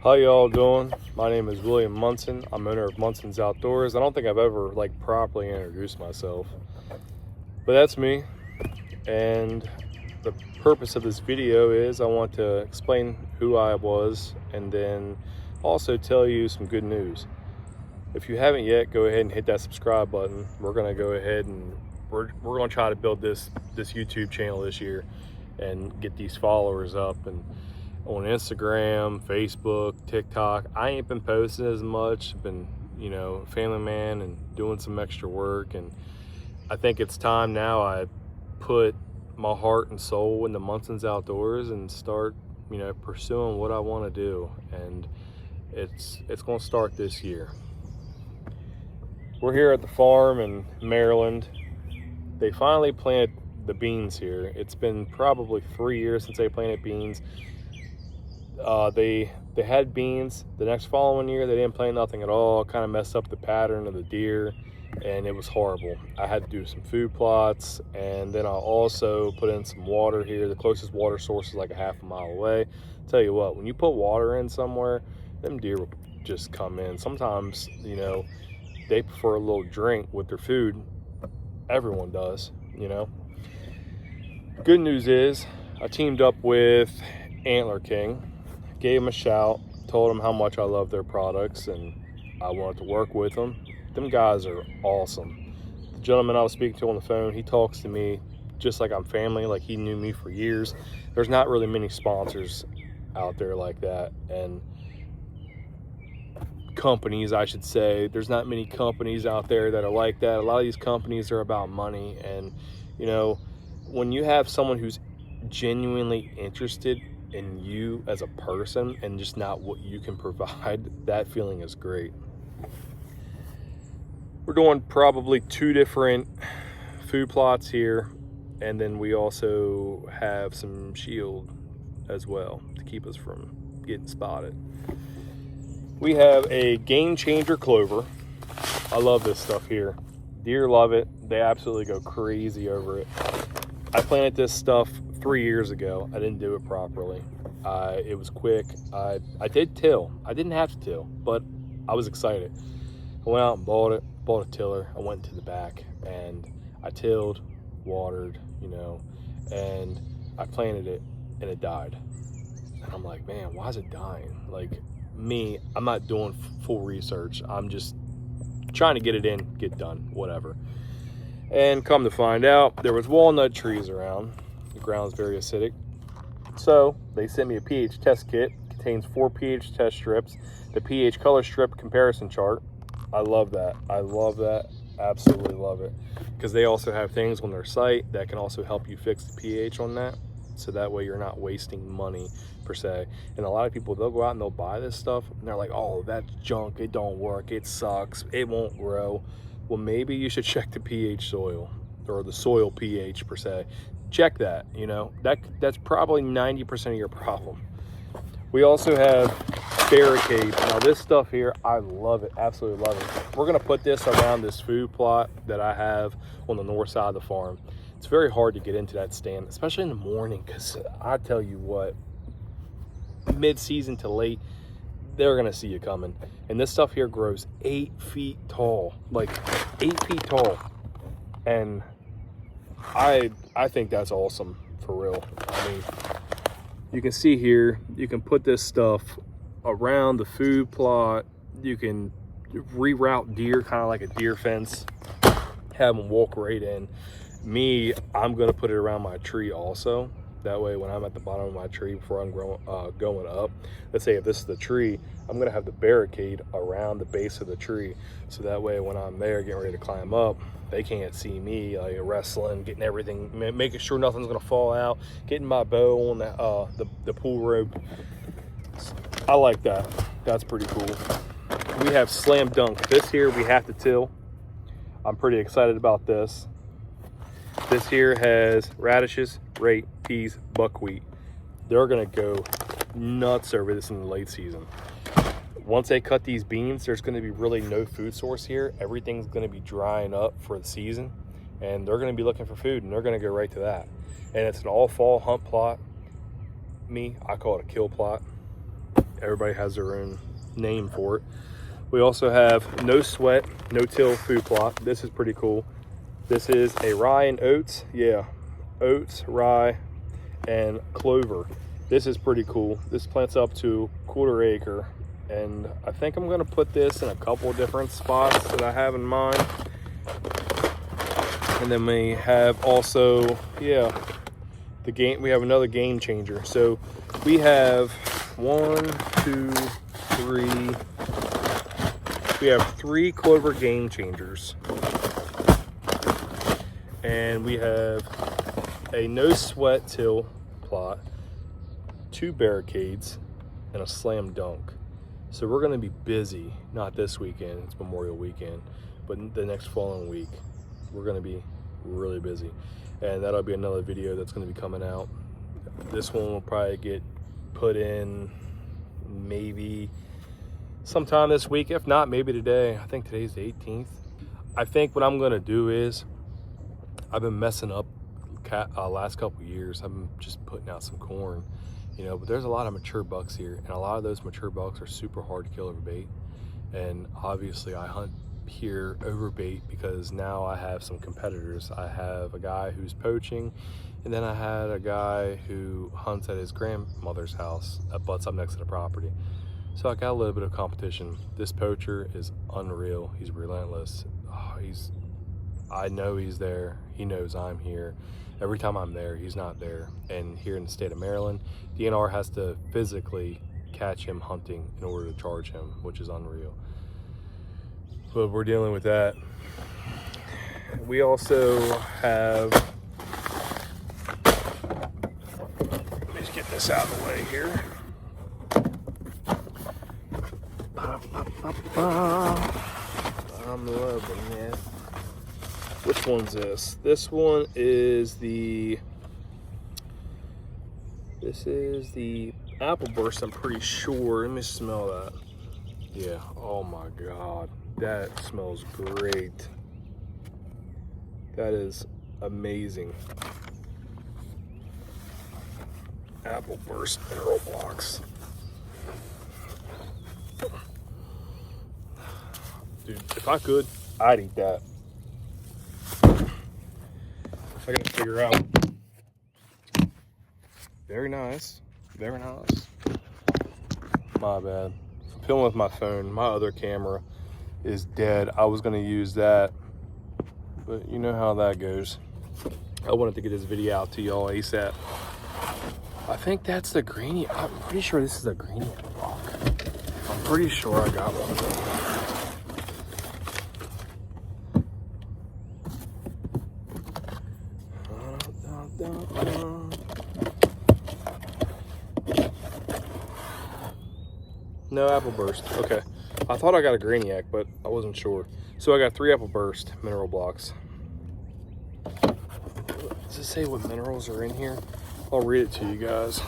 How y'all doing? My name is William Munson. I'm owner of Munson's Outdoors. I don't think I've ever properly introduced myself, but that's me. And the purpose of this video is I want to explain who I was and then also tell you some good news. If you haven't yet, go ahead and hit that subscribe button. We're gonna go ahead and we're gonna try to build this YouTube channel this year and get these followers up. And on Instagram, Facebook, TikTok, I ain't been posting as much. I've been, family man and doing some extra work. And I think it's time now I put my heart and soul into Munson's Outdoors and start, pursuing what I want to do. And it's going to start this year. We're here at the farm in Maryland. They finally planted the beans here. It's been probably 3 years since they planted beans. They had beans. The next following year they didn't plant nothing at all. Kind of messed up the pattern of the deer, and it was horrible. I had to do some food plots, and then I also put in some water here. The closest water source is like a half a mile away. Tell you what, when you put water in somewhere, them deer will just come in. Sometimes they prefer a little drink with their food. Everyone does. Good news is I teamed up with Antler King. Gave them a shout, told them how much I love their products and I wanted to work with them. Them guys are awesome. The gentleman I was speaking to on the phone, he talks to me just like I'm family, like he knew me for years. There's not really many sponsors out there like that, and companies, I should say. There's not many companies out there that are like that. A lot of these companies are about money, and when you have someone who's genuinely interested in you as a person and just not what you can provide, that feeling is great. We're doing probably 2 different food plots here, and then we also have some shield as well to keep us from getting spotted. We have a Game Changer clover. I love this stuff here. Deer love it. They absolutely go crazy over it. I planted this stuff 3 years ago. I didn't do it properly. It was quick. I did till. I didn't have to till, but I was excited. I went out and bought a tiller. I went to the back and I tilled, watered, and I planted it and it died. And I'm like, man, why is it dying? I'm not doing full research. I'm just trying to get it in, get done, whatever. And come to find out, there was walnut trees around. The ground's very acidic. So they sent me a pH test kit. It contains 4 pH test strips, the pH color strip comparison chart. I love that. I love that. Absolutely love it. Because they also have things on their site that can also help you fix the pH on that. So that way you're not wasting money per se. And a lot of people, they'll go out and they'll buy this stuff and they're like, oh, that's junk. It don't work. It sucks. It won't grow. Well, maybe you should check the pH soil, or the soil pH per se. Check that, that's probably 90% of your problem. We also have barricades. Now this stuff here, I love it, absolutely love it. We're gonna put this around this food plot that I have on the north side of the farm. It's very hard to get into that stand, especially in the morning, because I tell you what, mid-season to late, they're gonna see you coming. And this stuff here grows 8 feet tall, 8 feet tall. And I think that's awesome, for real. I mean, you can see here, you can put this stuff around the food plot. You can reroute deer, kind of like a deer fence, have them walk right in. Me, I'm gonna put it around my tree also. That way when I'm at the bottom of my tree before I'm going up, let's say if this is the tree, I'm gonna have the barricade around the base of the tree. So that way when I'm there getting ready to climb up, they can't see me wrestling, getting everything, making sure nothing's gonna fall out, getting my bow on the pool rope. I like that. That's pretty cool. We have Slam Dunk. This here we have to till. I'm pretty excited about this. This here has radishes, rape, peas, buckwheat. They're gonna go nuts over this in the late season. Once they cut these beans, there's gonna be really no food source here. Everything's gonna be drying up for the season, and they're gonna be looking for food, and they're gonna go right to that. And it's an all fall hunt plot. I call it a kill plot. Everybody has their own name for it. We also have No Sweat, No Till food plot. This is pretty cool. This is a rye and oats. Yeah, oats, rye, and clover. This is pretty cool. This plants up to 1/4 acre. And I think I'm gonna put this in a couple different spots that I have in mind. And then we have also, yeah, we have another game changer. So we have 1, 2, 3. We have 3 clover game changers. And we have a No Sweat Till plot, 2 barricades, and a slam dunk. So we're gonna be busy, not this weekend, it's Memorial Weekend, but the next following week, we're gonna be really busy. And that'll be another video that's gonna be coming out. This one will probably get put in maybe sometime this week. If not, maybe today. I think today's the 18th. I think what I'm gonna do is, I've been messing up last couple years. I've been just putting out some corn, you know, but there's a lot of mature bucks here, and a lot of those mature bucks are super hard to kill over bait. And obviously I hunt here over bait because now I have some competitors. I have a guy who's poaching, and then I had a guy who hunts at his grandmother's house that butts up next to the property. So I got a little bit of competition. This poacher is unreal. He's relentless. I know he's there. He knows I'm here. Every time I'm there, he's not there. And here in the state of Maryland, DNR has to physically catch him hunting in order to charge him, which is unreal. But we're dealing with that. We also have, let me just get this out of the way here. I'm loving it. Which one's this? This one is the Apple Burst, I'm pretty sure. Let me smell that. Yeah, oh my God. That smells great. That is amazing. Apple Burst mineral blocks. Dude, if I could, I'd eat that. If I can figure out. Very nice. Very nice. My bad. I'm filming with my phone. My other camera is dead. I was gonna use that, but you know how that goes. I wanted to get this video out to y'all ASAP. I think that's the greenie. I'm pretty sure this is a greenie block. I'm pretty sure I got one. No Apple Burst. Okay. I thought I got a Greeniac, but I wasn't sure. So I got 3 Apple Burst mineral blocks. Does it say what minerals are in here? I'll read it to you guys.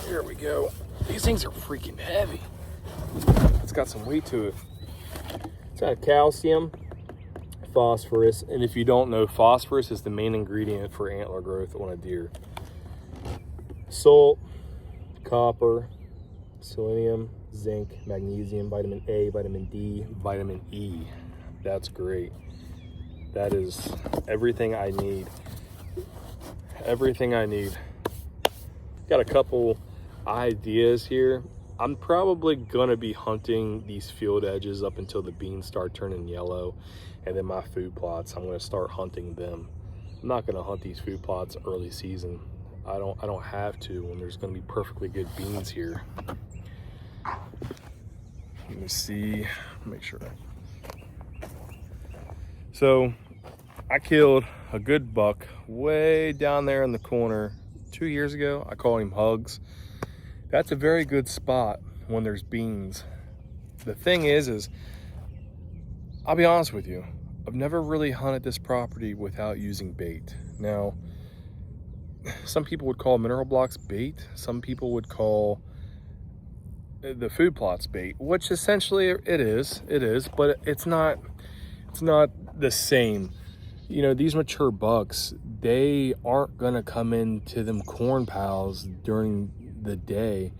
Here we go. These things are freaking heavy. It's got some weight to it. It's got calcium, phosphorus, and if you don't know, phosphorus is the main ingredient for antler growth on a deer. Salt, copper, selenium, zinc, magnesium, vitamin A, vitamin D, vitamin E. That's great. That is everything I need. Everything I need. Got a couple ideas here. I'm probably gonna be hunting these field edges up until the beans start turning yellow, and then my food plots, I'm gonna start hunting them. I'm not gonna hunt these food plots early season. I don't have to when there's gonna be perfectly good beans here. Let me see, make sure. So I killed a good buck way down there in the corner 2 years ago. I call him Hugs. That's a very good spot when there's beans. The thing is I'll be honest with you, I've never really hunted this property without using bait. Now, some people would call mineral blocks bait. Some people would call the food plots bait, which essentially it is, but it's not the same. you know, these mature bucks, they aren't gonna come into them corn piles during the day.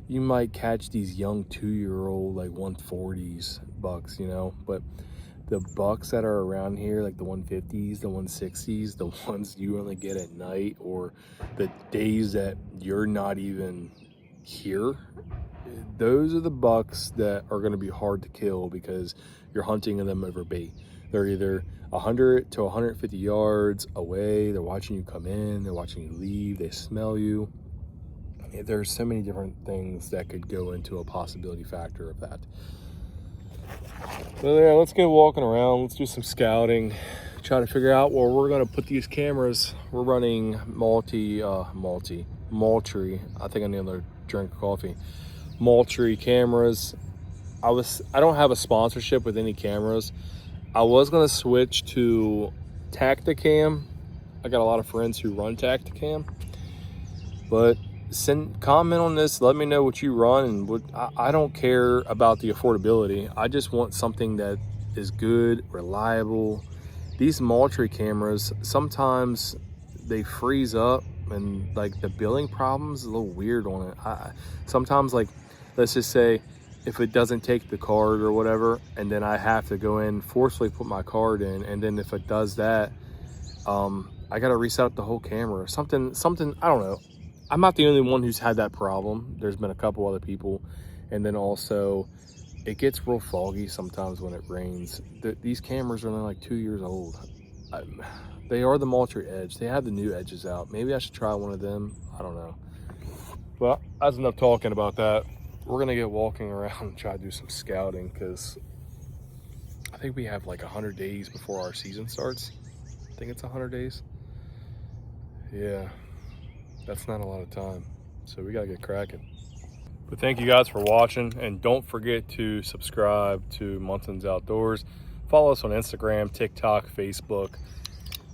You might catch these young 2-year-old like 140s bucks, you know, but the bucks that are around here, like the 150s, the 160s, the ones you only get at night or the days that you're not even here, those are the bucks that are going to be hard to kill because you're hunting them over bait. They're either 100 to 150 yards away. They're watching you come in. They're watching you leave. They smell you. There's so many different things that could go into a possibility factor of that. So yeah, let's get walking around. Let's do some scouting. Try to figure out where we're going to put these cameras. We're running Moultrie. I think I need another drink of coffee. Moultrie cameras. I don't have a sponsorship with any cameras. I was going to switch to Tacticam. I got a lot of friends who run Tacticam, but comment on this. Let me know what you run, and I don't care about the affordability. I just want something that is good, reliable. These Moultrie cameras, sometimes they freeze up, and like the billing problems is a little weird on it. Sometimes, like, let's just say if it doesn't take the card or whatever, and then I have to go in forcefully put my card in, and then if it does that, I gotta reset the whole camera. Something. I don't know. I'm not the only one who's had that problem. There's been a couple other people. And then also, it gets real foggy sometimes when it rains. These cameras are only like 2 years old. They are the Moultrie Edge. They have the new edges out. Maybe I should try one of them. I don't know. Well, that's enough talking about that. We're going to get walking around and try to do some scouting, because I think we have like 100 days before our season starts. I think it's 100 days. Yeah. That's not a lot of time, so we gotta get cracking. But thank you guys for watching, and don't forget to subscribe to Munson's Outdoors. Follow us on Instagram, TikTok, Facebook.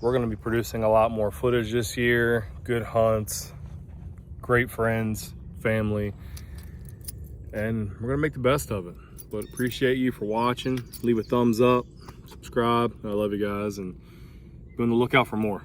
We're gonna be producing a lot more footage this year. Good hunts, great friends, family, and we're gonna make the best of it. But appreciate you for watching. Leave a thumbs up, subscribe. I love you guys, and be on the lookout for more.